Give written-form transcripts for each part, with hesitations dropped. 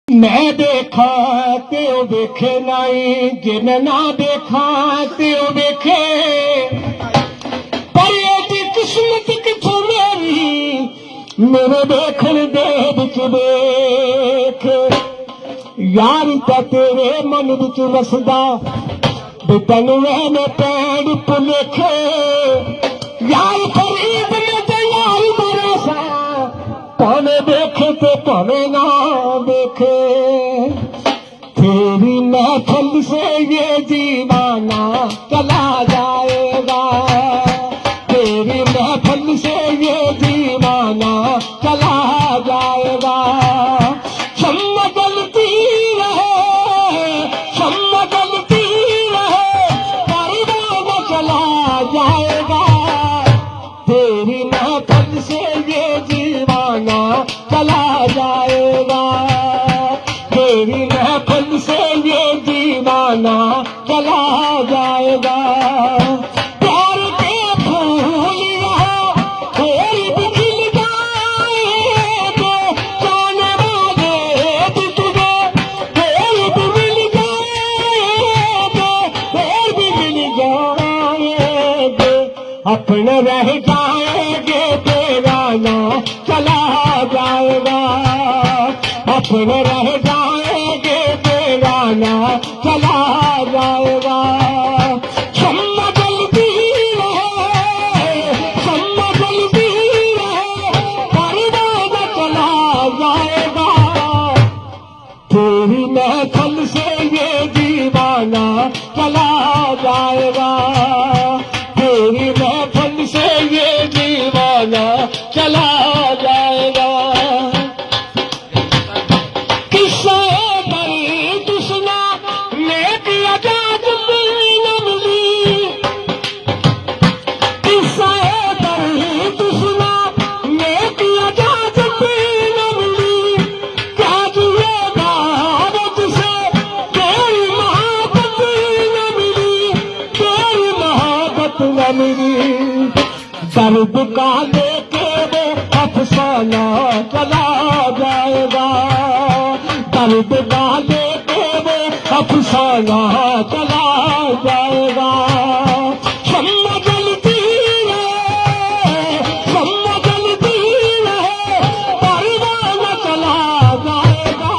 मैं देखा ते ओ देखे नहीं, जिन ना देखा ते ओ देखे। पर ये किस्मत किथों मेरे देखने दे विच देख। यार ता तेरे मन विच वसदा बे तैनू मैं पैड़ भुलेखे। यार फरीद में ते यार भरोसा, भावे देखे ते भावे ना देखे। तेरी महफिल से ये दीवाना चला जाएगा, तेरी महफिल से ये दीवाना चला जाएगा। शम्मा जलती रहे, शम्मा जलती रहे, परवाना चला जाएगा। तेरी महफिल से ये दीवाना चला जाएगा, तेरी महफिल से ये दीवाना चला जाएगा। प्यार के फूल यहाँ कोई भी खिल जाएंगे, जाने वाले भी तुझे फिर भी मिल जाएंगे, फिर भी मिल जाएंगे। अपने रह जाएंगे तेरा ना चला जाएगा, अपने रह जाएंगे तेरा ना चला जाएगा। शम्मा जलती रहे, शम्मा जलती रहे, परवाना चला जाएगा। तेरी महफिल से ये दीवाना चला जाएगा, तेरी महफिल से ये दीवाना चला जाएगा। किस्सा बड़ी दुश्मना नेक आजाद न मिली, किस्सा बड़ी दुश्मना नेक आजाद न मिली। क्या जिएगा तुझसे तेरी मोहब्बत न मिली, तेरी मोहब्बत न मिली। दर्द का लेके वो अफसाना चला जाएगा, दर्द का लेके वो अफसाना चला जाएगा। शम्मा जलती रहे, शम्मा जलती रहे, परवाना चला जाएगा।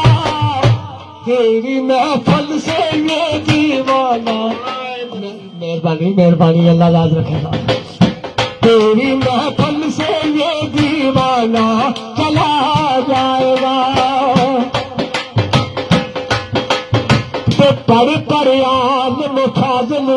तेरी महफिल से ये दीवाना, मेहरबानी मेहरबानी, अल्लाह याद रखेगा। तेरी महफिल से ये दीवाना चला जाएगा। तो पढ़ आल मुफाजिल